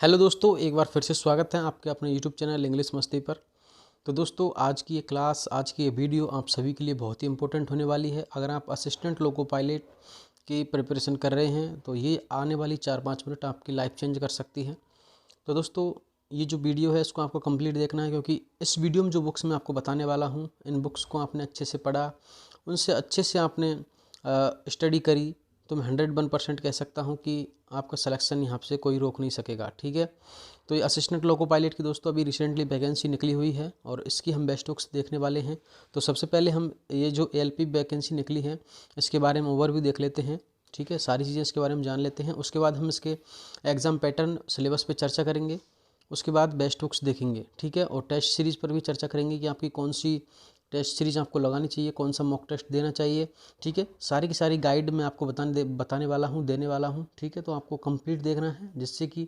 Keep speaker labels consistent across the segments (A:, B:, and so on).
A: Hello दोस्तों, एक बार फिर से स्वागत है आपके अपने यूट्यूब चैनल इंग्लिश मस्ती पर। तो दोस्तों, आज की ये क्लास, आज की ये वीडियो आप सभी के लिए बहुत ही इंपॉर्टेंट होने वाली है। अगर आप असिस्टेंट लोको पायलट की प्रिपरेशन कर रहे हैं तो ये आने वाली 4-5 मिनट आपकी लाइफ चेंज कर सकती है। तो दोस्तों, ये जो वीडियो है इसको आपको कंप्लीट देखना है, क्योंकि इस वीडियो में जो बुक्स मैं आपको बताने वाला हूँ, इन बुक्स को आपने अच्छे से पढ़ा, उनसे अच्छे से आपने स्टडी करी, तो मैं 101% कह सकता हूँ कि आपका सिलेक्शन यहाँ से कोई रोक नहीं सकेगा। ठीक है, तो ये असिस्टेंट लोको पायलट की दोस्तों अभी रिसेंटली वैकेंसी निकली हुई है और इसकी हम बेस्ट बुक्स देखने वाले हैं। तो सबसे पहले हम ये जो एएलपी वैकेंसी निकली है इसके बारे में ओवरव्यू देख लेते हैं। ठीक है, सारी चीज़ें इसके बारे में जान लेते हैं। उसके बाद हम इसके एग्ज़ाम पैटर्न, सिलेबस पे चर्चा करेंगे। उसके बाद बेस्ट बुक्स देखेंगे। ठीक है, और टेस्ट सीरीज़ पर भी चर्चा करेंगे कि आपकी कौन सी टेस्ट सीरीज़ आपको लगानी चाहिए, कौन सा मॉक टेस्ट देना चाहिए। ठीक है, सारी की सारी गाइड मैं आपको बताने वाला हूँ, देने वाला हूँ। ठीक है, तो आपको कंप्लीट देखना है जिससे कि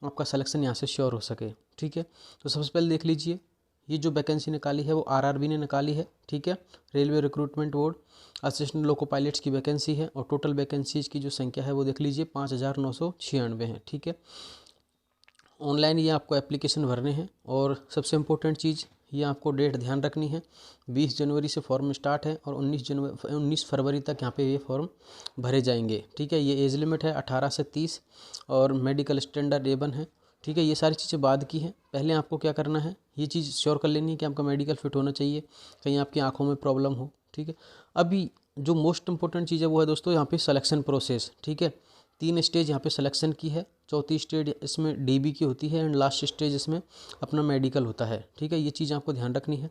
A: आपका सिलेक्शन यहाँ से श्योर हो सके। ठीक है, तो सबसे पहले देख लीजिए, ये जो वैकेंसी निकाली है वो आरआरबी ने निकाली है। ठीक है, railway recruitment board assistant loco pilots की वैकेंसी है और टोटल वैकेंसीज की जो संख्या है वो देख लीजिए 5,996 है। ठीक है, ऑनलाइन ये आपको एप्लीकेशन भरने हैं और सबसे इम्पोर्टेंट चीज़ ये आपको डेट ध्यान रखनी है। 20 जनवरी से फॉर्म स्टार्ट है और 19 फरवरी तक यहाँ पे ये फॉर्म भरे जाएंगे। ठीक है, ये एज लिमिट है 18 से 30 और मेडिकल स्टैंडर्ड A1 है। ठीक है, ये सारी चीज़ें बाद की हैं। पहले आपको क्या करना है, ये चीज़ श्योर कर लेनी है कि आपका मेडिकल फिट होना चाहिए, कहीं आपकी आँखों में प्रॉब्लम हो। ठीक है, अभी जो मोस्ट इंपॉर्टेंट चीज़ है वो है दोस्तों यहाँ पे सिलेक्शन प्रोसेस। ठीक है, 3 स्टेज यहाँ पे सिलेक्शन की है। चौथी स्टेज इसमें डीबी की होती है एंड लास्ट स्टेज इसमें अपना मेडिकल होता है। ठीक है, ये चीज़ आपको ध्यान रखनी है।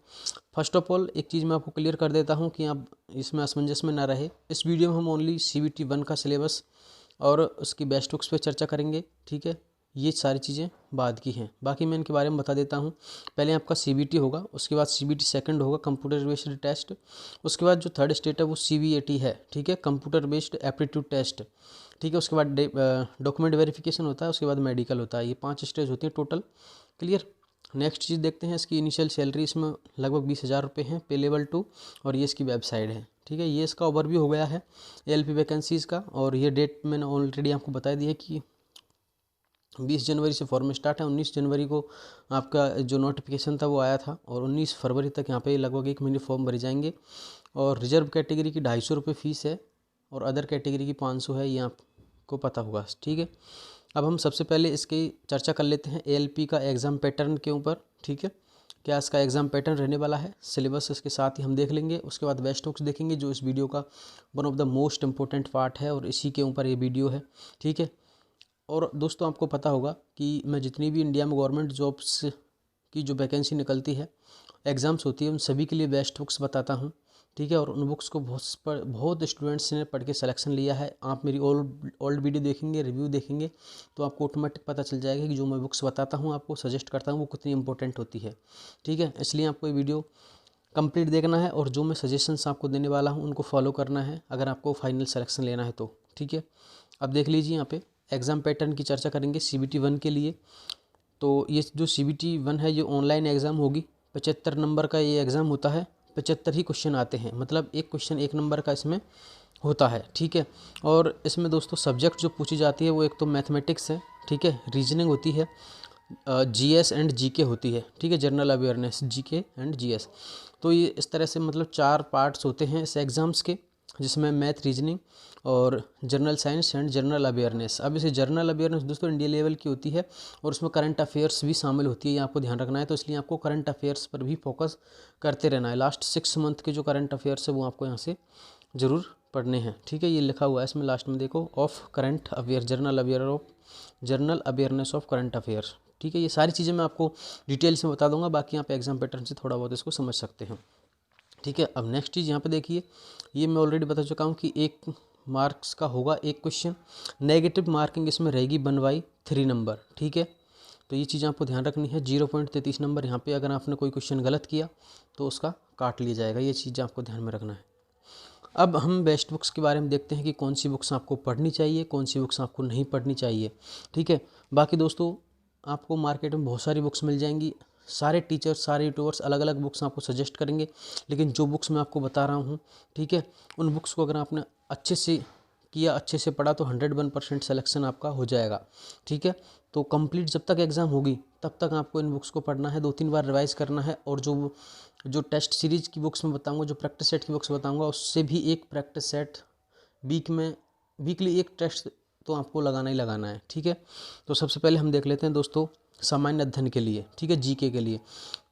A: फर्स्ट ऑफ ऑल एक चीज़ मैं आपको क्लियर कर देता हूँ कि आप इसमें असमंजस में ना रहे। इस वीडियो में हम ओनली CBT 1 का सिलेबस और उसकी बेस्ट बुक्स पे चर्चा करेंगे। ठीक है, ये सारी चीज़ें बाद की हैं, बाकी मैं इनके बारे में बता देता हूँ। पहले आपका CBT होगा, उसके बाद CBT सेकंड होगा, कंप्यूटर बेस्ड टेस्ट। उसके बाद जो थर्ड स्टेट है वो CBAT है। ठीक है, कंप्यूटर बेस्ड एप्टीट्यूड टेस्ट। ठीक है, उसके बाद डॉक्यूमेंट वेरिफिकेशन होता है, उसके बाद मेडिकल होता है। ये 5 स्टेज होती हैं टोटल। क्लियर। नेक्स्ट चीज़ देखते हैं, इसकी इनिशियल सैलरी इसमें लगभग 20,000 रुपये हैं, पे लेवल 2, और ये इसकी वेबसाइट है। ठीक है, ये इसका ओवरव्यू हो गया है ALP वैकेंसीज़ का। और ये डेट मैंने ऑलरेडी आपको बता दी है कि 20 जनवरी से फॉर्म स्टार्ट है। 19 जनवरी को आपका जो नोटिफिकेशन था वो आया था और 19 फरवरी तक यहाँ पे लगभग 1 महीने फॉर्म भरे जाएंगे। और रिजर्व कैटेगरी की 250 रुपये फ़ीस है और अदर कैटेगरी की 500 है, ये आपको पता होगा। ठीक है, अब हम सबसे पहले इसकी चर्चा कर लेते हैं ALP का एग्ज़ाम पैटर्न के ऊपर। ठीक है, क्या इसका एग्ज़ाम पैटर्न रहने वाला है, सिलेबस इसके साथ ही हम देख लेंगे। उसके बाद बेस्ट बुक्स देखेंगे जो इस वीडियो का one of the most important part है और इसी के ऊपर ये वीडियो है। ठीक है, और दोस्तों आपको पता होगा कि मैं जितनी भी इंडिया में गवर्नमेंट जॉब्स की जो वैकेंसी निकलती है, एग्ज़ाम्स होती है, उन सभी के लिए बेस्ट बुक्स बताता हूँ। ठीक है, और उन बुक्स को बहुत स्टूडेंट्स ने पढ़ के सिलेक्शन लिया है। आप मेरी ओल्ड वीडियो देखेंगे, रिव्यू देखेंगे तो आपको ऑटोमेटिक पता चल जाएगा कि जो मैं बुक्स बताता हूँ, आपको सजेस्ट करता हूँ, वो कितनी इंपॉर्टेंट होती है। ठीक है, इसलिए आपको ये वीडियो कंप्लीट देखना है और जो मैं सजेशंस आपको देने वाला हूँ उनको फॉलो करना है अगर आपको फाइनल सिलेक्शन लेना है तो। ठीक है, अब देख लीजिए, यहाँ पे एग्ज़ाम पैटर्न की चर्चा करेंगे CBT 1 के लिए। तो ये जो CBT 1 है ये ऑनलाइन एग्ज़ाम होगी। 75 नंबर का ये एग्ज़ाम होता है, 75 ही क्वेश्चन आते हैं, मतलब एक क्वेश्चन 1 नंबर का इसमें होता है। ठीक है, और इसमें दोस्तों सब्जेक्ट जो पूछी जाती है वो एक तो मैथमेटिक्स है। ठीक है, रीजनिंग होती है, GS एंड GK होती है। ठीक है, general awareness, GK and GS। तो ये इस तरह से मतलब 4 पार्ट्स होते हैं इस एग्ज़ाम्स के, जिसमें मैथ, रीजनिंग और general science and general awareness. अब इसे जनरल अवेयरनेस दोस्तों इंडिया लेवल की होती है और उसमें करंट अफेयर्स भी शामिल होती है, ये आपको ध्यान रखना है। तो इसलिए आपको करंट अफेयर्स पर भी फोकस करते रहना है। लास्ट 6 मंथ के जो करंट अफेयर्स है वो आपको यहाँ से ज़रूर पढ़ने हैं। ठीक है, ये लिखा हुआ है इसमें लास्ट में, देखो, of current affair, general awareness of current affairs. ठीक है, ये सारी चीज़ें मैं आपको डिटेल से बता दूंगा, बाकी आप एग्जाम पैटर्न से थोड़ा बहुत इसको समझ सकते हैं। ठीक है, अब नेक्स्ट चीज़ यहाँ पे देखिए, ये मैं ऑलरेडी बता चुका हूँ कि 1 मार्क्स का होगा एक क्वेश्चन, नेगेटिव मार्किंग इसमें रहेगी 1/3 नंबर। ठीक है, तो ये चीज़ आपको ध्यान रखनी है। 0.33 नंबर यहाँ पे अगर आपने कोई क्वेश्चन गलत किया तो उसका काट लिया जाएगा, ये चीज़ आपको ध्यान में रखना है। अब हम बेस्ट बुक्स के बारे में देखते हैं कि कौन सी बुक्स आपको पढ़नी चाहिए, कौन सी बुक्स आपको नहीं पढ़नी चाहिए। ठीक है, बाकी दोस्तों आपको मार्केट में बहुत सारी बुक्स मिल जाएंगी, सारे टीचर्स, सारे यूट्यूबर्स अलग अलग बुक्स आपको सजेस्ट करेंगे, लेकिन जो बुक्स मैं आपको बता रहा हूँ, ठीक है, उन बुक्स को अगर आपने अच्छे से किया, अच्छे से पढ़ा तो 101% सिलेक्शन आपका हो जाएगा। ठीक है, तो कंप्लीट जब तक एग्ज़ाम होगी तब तक आपको इन बुक्स को पढ़ना है, 2-3 बार रिवाइज़ करना है। और जो टेस्ट सीरीज़ की बुक्स मैं बताऊँगा, जो प्रैक्टिस सेट की बुक्स बताऊँगा, उससे भी एक प्रैक्टिस सेट वीकली एक टेस्ट तो आपको लगाना ही लगाना है, ठीक है। तो सबसे पहले हम देख लेते हैं दोस्तों सामान्य अध्ययन के लिए, ठीक है, जीके के लिए।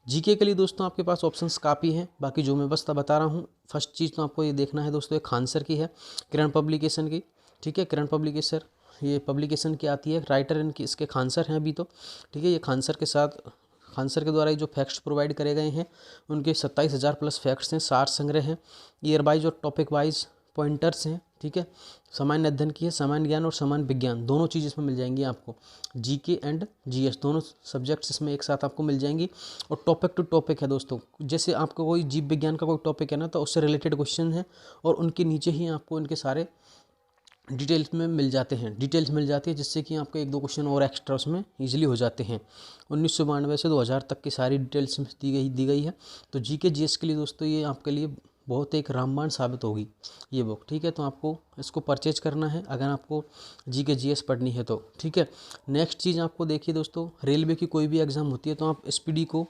A: जीके के लिए दोस्तों आपके पास ऑप्शंस काफ़ी हैं, बाकी जो मैं बस बता रहा हूँ। फर्स्ट चीज़ तो आपको ये देखना है दोस्तों, एक खानसर की है, किरण पब्लिकेशन की, ठीक है, किरण पब्लिकेशन, ये पब्लिकेशन की आती है। राइटर इनकी इसके खानसर हैं अभी तो, ठीक है। ये खानसर के द्वारा ये जो फैक्ट्स प्रोवाइड करे गए हैं उनके 27,000 प्लस फैक्ट्स हैं, 60 संग्रह हैं, ईयर वाइज और टॉपिक वाइज पॉइंटर्स हैं, ठीक है। सामान्य अध्ययन की है, सामान्य ज्ञान और सामान्य विज्ञान दोनों चीज़ इसमें मिल जाएंगी आपको। जीके एंड जीएस दोनों सब्जेक्ट्स इसमें एक साथ आपको मिल जाएंगी। और टॉपिक टू टॉपिक है दोस्तों, जैसे आपको कोई जीव विज्ञान का कोई टॉपिक है ना, तो उससे रिलेटेड क्वेश्चन है और उनके नीचे ही आपको इनके सारे डिटेल्स मिल जाती है, जिससे कि आपको 1-2 क्वेश्चन और एक्स्ट्रा उसमें ईजिली हो जाते हैं। 1992 से 2000 तक की सारी डिटेल्स दी गई है। तो जीके जीएस के लिए दोस्तों ये आपके लिए बहुत एक रामबाण साबित होगी ये बुक, ठीक है। तो आपको इसको परचेज करना है अगर आपको जीके जीएस पढ़नी है तो, ठीक है। नेक्स्ट चीज़ आपको देखिए दोस्तों, रेलवे की कोई भी एग्ज़ाम होती है तो आप एसपीडी को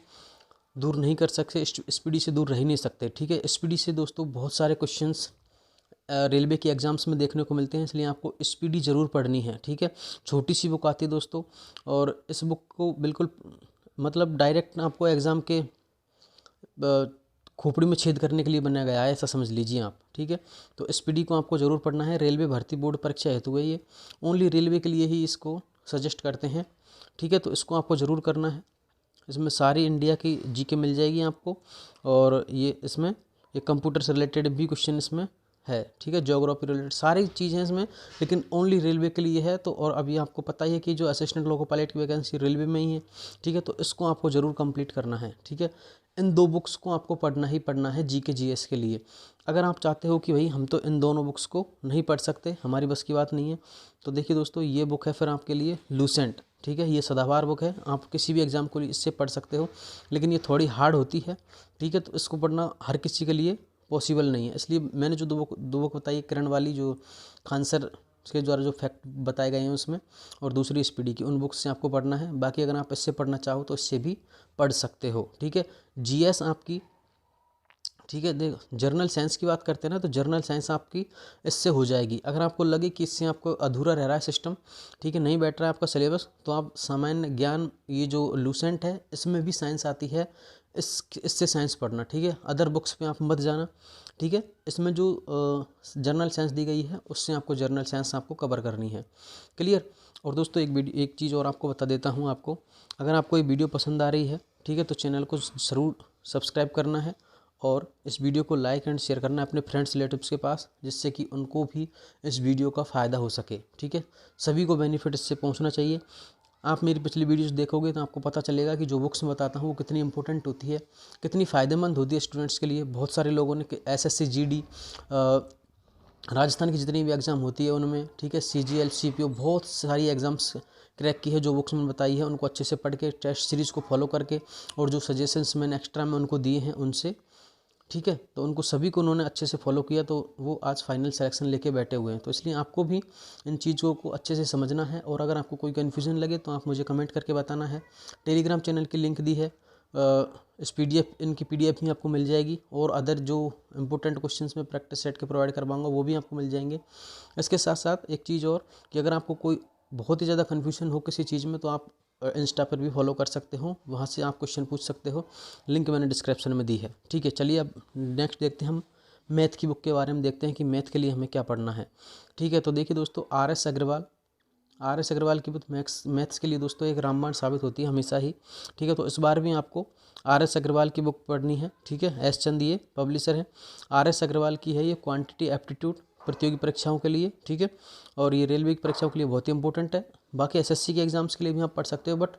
A: दूर नहीं कर सकते, एसपीडी से दूर रह ही नहीं सकते, ठीक है। एसपीडी से दोस्तों बहुत सारे क्वेश्चंस रेलवे के एग्ज़ाम्स में देखने को मिलते हैं, इसलिए आपको एसपीडी ज़रूर पढ़नी है, ठीक है। छोटी सी बुक आती है दोस्तों, और इस बुक को बिल्कुल मतलब डायरेक्ट आपको एग्ज़ाम के खोपड़ी में छेद करने के लिए बनाया गया है, ऐसा समझ लीजिए आप, ठीक है। तो एसपीडी को आपको ज़रूर पढ़ना है। रेलवे भर्ती बोर्ड परीक्षा हेतु है ये, ओनली रेलवे के लिए ही इसको सजेस्ट करते हैं, ठीक है। तो इसको आपको ज़रूर करना है। इसमें सारी इंडिया की जीके मिल जाएगी आपको, और ये इसमें ये कंप्यूटर से रिलेटेड भी क्वेश्चन इसमें है, ठीक है, ज्योग्राफी रिलेटेड सारी चीज़ हैं इसमें, लेकिन ओनली रेलवे के लिए है। तो और अभी आपको पता ही है कि जो असिस्टेंट लोको पायलट की वैकेंसी रेलवे में ही है, ठीक है। तो इसको आपको ज़रूर कंप्लीट करना है, ठीक है। इन 2 बुक्स को आपको पढ़ना ही पढ़ना है जीके जीएस के लिए। अगर आप चाहते हो कि भाई हम तो इन दोनों बुक्स को नहीं पढ़ सकते, हमारी बस की बात नहीं है, तो देखिए दोस्तों ये बुक है फिर आपके लिए लूसेंट, ठीक है। ये सदाबहार बुक है, आप किसी भी एग्ज़ाम को इससे पढ़ सकते हो, लेकिन ये थोड़ी हार्ड होती है, ठीक है। तो इसको पढ़ना हर किसी के लिए पॉसिबल नहीं है, इसलिए मैंने जो दो बुक बताई, किरण वाली जो खानसर के द्वारा जो फैक्ट बताए गए हैं उसमें, और दूसरी एसपीडी की, उन बुक्स से आपको पढ़ना है। बाकी अगर आप इससे पढ़ना चाहो तो इससे भी पढ़ सकते हो, ठीक है। जीएस आपकी, ठीक है, देख जर्नल साइंस की बात करते हैं ना, तो जर्नल साइंस आपकी इससे हो जाएगी। अगर आपको लगे कि इससे आपको अधूरा रह रहा है सिस्टम, ठीक है, नहीं बैठ रहा है आपका सिलेबस, तो आप सामान्य ज्ञान ये जो लूसेंट है इसमें भी साइंस आती है, इससे साइंस पढ़ना, ठीक है। अदर बुक्स पे आप मत जाना, ठीक है। इसमें जो जर्नल साइंस दी गई है उससे आपको जर्नल साइंस आपको कवर करनी है, क्लियर। और दोस्तों एक चीज़ और आपको बता देता हूँ आपको, अगर आपको ये वीडियो पसंद आ रही है, ठीक है, तो चैनल को ज़रूर सब्सक्राइब करना है और इस वीडियो को लाइक एंड शेयर करना है अपने फ्रेंड्स रिलेटिव्स के पास, जिससे कि उनको भी इस वीडियो का फ़ायदा हो सके, ठीक है। सभी को बेनिफिट इससे पहुंचना चाहिए। आप मेरी पिछली वीडियोस देखोगे तो आपको पता चलेगा कि जो बुक्स मैं बताता हूँ वो कितनी इंपॉर्टेंट होती है, कितनी फ़ायदेमंद होती है स्टूडेंट्स के लिए। बहुत सारे लोगों ने एसएससी जीडी राजस्थान की जितनी भी एग्ज़ाम होती है उनमें, ठीक है, सीजीएल सीपीओ बहुत सारी एग्ज़ाम्स क्रैक की है। जो बुक्स मैंने बताई है उनको अच्छे से पढ़ के, टेस्ट सीरीज़ को फॉलो करके, और जो सजेशंस मैंने एक्स्ट्रा में उनको दिए हैं उनसे, ठीक है, तो उनको सभी को उन्होंने अच्छे से फॉलो किया, तो वो आज फाइनल सिलेक्शन लेके बैठे हुए हैं। तो इसलिए आपको भी इन चीज़ों को अच्छे से समझना है, और अगर आपको कोई कन्फ्यूज़न लगे तो आप मुझे कमेंट करके बताना है। टेलीग्राम चैनल की लिंक दी है, इस इनकी पीडीएफ भी आपको मिल जाएगी, और अदर जो इंपॉर्टेंट क्वेश्चंस में प्रैक्टिस सेट के प्रोवाइड करवाऊंगा वो भी आपको मिल जाएंगे। इसके साथ साथ एक चीज़ और, कि अगर आपको कोई बहुत ही ज़्यादा कन्फ्यूजन हो किसी चीज़ में, तो आप इंस्टा पर भी फॉलो कर सकते हो, वहाँ से आप क्वेश्चन पूछ सकते हो, लिंक मैंने डिस्क्रिप्शन में दी है, ठीक है। चलिए अब नेक्स्ट देखते हैं, हम मैथ की बुक के बारे में देखते हैं कि मैथ के लिए हमें क्या पढ़ना है, ठीक है। तो देखिए दोस्तों, आर एस अग्रवाल की बुक मैथ्स के लिए दोस्तों एक रामबाण साबित होती है हमेशा ही, ठीक है। तो इस बार भी आपको आर एस अग्रवाल की बुक पढ़नी है, ठीक है। एस चंद ये पब्लिशर है, आर एस अग्रवाल की है ये, क्वांटिटी एप्टीट्यूड प्रतियोगी परीक्षाओं के लिए, ठीक है। और ये रेलवे की परीक्षाओं के लिए बहुत ही इंपॉर्टेंट है। बाकी एसएससी के एग्ज़ाम्स के लिए भी आप पढ़ सकते हो, बट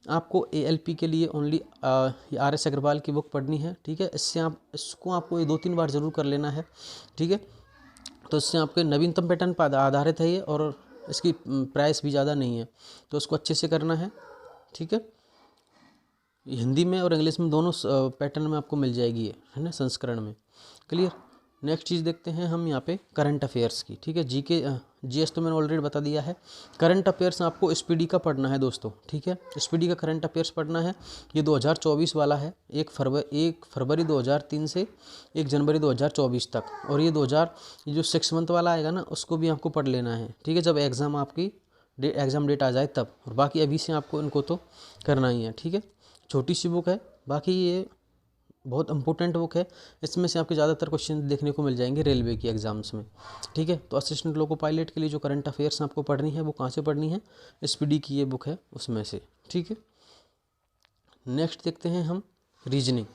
A: आपको एएलपी के लिए ओनली आर एस अग्रवाल की बुक पढ़नी है, ठीक है। इसको आपको ये 2-3 बार ज़रूर कर लेना है, ठीक है। तो इससे आपके नवीनतम पैटर्न पर आधारित है ये, और इसकी प्राइस भी ज़्यादा नहीं है, तो उसको अच्छे से करना है, ठीक है। हिंदी में और इंग्लिश में दोनों पैटर्न में आपको मिल जाएगी ये, है ना, संस्करण में, क्लियर। नेक्स्ट चीज़ देखते हैं हम यहाँ पे करंट अफेयर्स की, ठीक है। जीएस तो मैंने ऑलरेडी बता दिया है। करंट अफेयर्स आपको एसपीडी का पढ़ना है दोस्तों, ठीक है। एसपीडी का करंट अफेयर्स पढ़ना है। ये 2024 वाला है, 1 फरवरी 2003 से 1 जनवरी 2024 तक। और ये जो 6 मंथ वाला आएगा ना, उसको भी आपको पढ़ लेना है, ठीक है, जब एग्ज़ाम डेट आ जाए तब। और बाकी अभी से आपको इनको तो करना ही है, ठीक है। छोटी सी बुक है, बाकी ये बहुत इंपॉर्टेंट बुक है। इसमें से आपके ज़्यादातर क्वेश्चन देखने को मिल जाएंगे रेलवे की एग्ज़ाम्स में, ठीक है। तो असिस्टेंट लोको पायलट के लिए जो करंट अफेयर्स आपको पढ़नी है वो कहाँ से पढ़नी है, एसपीडी की ये बुक है उसमें से, ठीक है। नेक्स्ट देखते हैं हम रीजनिंग,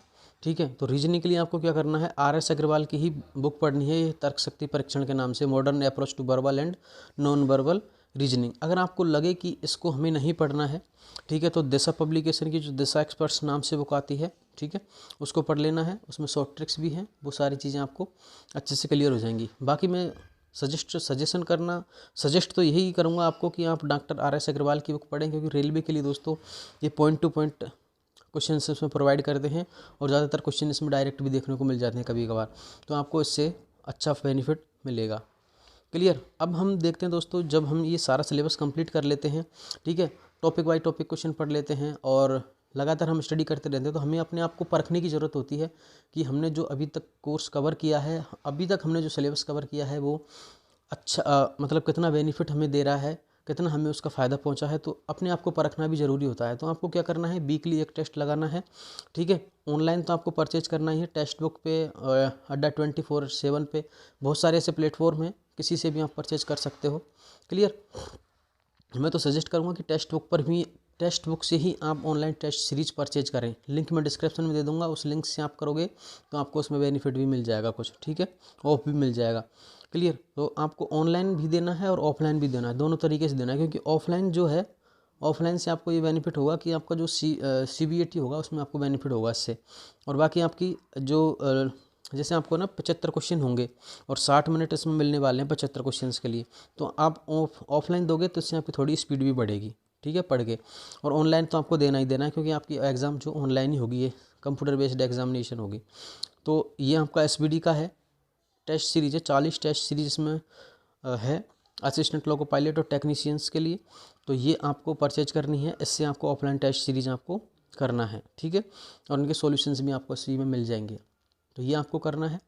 A: ठीक है। तो रीजनिंग के लिए आपको क्या करना है, RS अग्रवाल की ही बुक पढ़नी है। ये तर्क शक्ति परीक्षण के नाम से, modern approach to verbal and non verbal reasoning. अगर आपको लगे कि इसको हमें नहीं पढ़ना है, ठीक है, तो दिशा पब्लिकेशन की जो दिशा एक्सपर्ट्स नाम से बुक आती है, ठीक है, उसको पढ़ लेना है। उसमें शॉर्ट ट्रिक्स भी हैं, वो सारी चीज़ें आपको अच्छे से क्लियर हो जाएंगी। बाकी मैं सजेस्ट तो यही करूँगा आपको कि आप डॉक्टर RS अग्रवाल की बुक पढ़ें, क्योंकि रेलवे के लिए दोस्तों ये पॉइंट टू पॉइंट क्वेश्चन इसमें प्रोवाइड करते हैं। और ज़्यादातर क्वेश्चन इसमें डायरेक्ट भी देखने को मिल जाते हैं कभी कभार, तो आपको इससे अच्छा बेनिफिट मिलेगा। क्लियर। अब हम देखते हैं दोस्तों, जब हम ये सारा सिलेबस कंप्लीट कर लेते हैं, ठीक है, टॉपिक बाय टॉपिक क्वेश्चन पढ़ लेते हैं और लगातार हम स्टडी करते रहते हैं, तो हमें अपने आप को परखने की ज़रूरत होती है कि हमने जो अभी तक कोर्स कवर किया है, अभी तक हमने जो सिलेबस कवर किया है वो अच्छा मतलब कितना बेनिफिट हमें दे रहा है, कितना हमें उसका फ़ायदा पहुंचा है। तो अपने आप को परखना भी ज़रूरी होता है। तो आपको क्या करना है, वीकली एक टेस्ट लगाना है, ठीक है। ऑनलाइन तो आपको परचेज करना ही है, टेक्स्ट बुक पे अड्डा 24/7 पे बहुत सारे ऐसे प्लेटफॉर्म हैं, किसी से भी आप परचेज कर सकते हो। क्लियर। मैं तो सजेस्ट करूँगा कि टेक्स्ट बुक से ही आप ऑनलाइन टेस्ट सीरीज परचेज करें। लिंक मैं डिस्क्रिप्शन में दे दूंगा, उस लिंक से आप करोगे तो आपको उसमें बेनिफिट भी मिल जाएगा कुछ, ठीक है, ऑफ भी मिल जाएगा। क्लियर। तो आपको ऑनलाइन भी देना है और ऑफलाइन भी देना है, दोनों तरीके से देना है। क्योंकि ऑफलाइन से आपको ये बेनिफिट होगा कि आपका जो CBAT होगा उसमें आपको बेनिफिट होगा इससे। और बाकी आपकी जो जैसे आपको ना 75 क्वेश्चन होंगे और 60 मिनट इसमें मिलने वाले हैं 75 क्वेश्चंस के लिए, तो आप ऑफलाइन दोगे तो इससे आपकी थोड़ी स्पीड भी बढ़ेगी, ठीक है, पढ़ के। और ऑनलाइन तो आपको देना ही देना है, क्योंकि आपकी एग्ज़ाम जो ऑनलाइन ही होगी, ये कंप्यूटर बेस्ड एग्जामिनेशन होगी। तो ये आपका SBD का है, टेस्ट सीरीज है, 40 टेस्ट सीरीज इसमें है असिस्टेंट लोको पायलट और टेक्नीशियंस के लिए। तो ये आपको परचेज करनी है, इससे आपको ऑफलाइन टेस्ट सीरीज आपको करना है, ठीक है। और उनके सॉल्यूशंस भी आपको इसी में मिल जाएंगे, तो ये आपको करना है।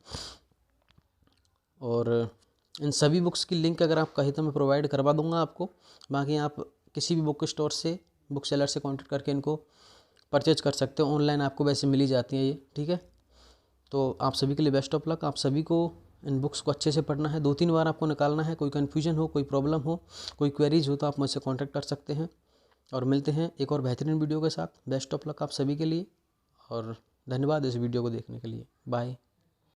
A: और इन सभी बुक्स की लिंक अगर आप कहीं तो मैं प्रोवाइड करवा दूंगा आपको। बाकी आप किसी भी बुक स्टोर से, बुक सेलर से कांटेक्ट करके इनको परचेज कर सकते हो। ऑनलाइन आपको वैसे मिल ही जाती हैं ये, ठीक है। तो आप सभी के लिए बेस्ट ऑफ लक। आप सभी को इन बुक्स को अच्छे से पढ़ना है, 2-3 बार आपको निकालना है। कोई कन्फ्यूजन हो, कोई प्रॉब्लम हो, कोई क्वेरीज हो तो आप मुझसे कांटेक्ट कर सकते हैं। और मिलते हैं एक और बेहतरीन वीडियो के साथ। बेस्ट ऑफ लक आप सभी के लिए और धन्यवाद इस वीडियो को देखने के लिए। बाय।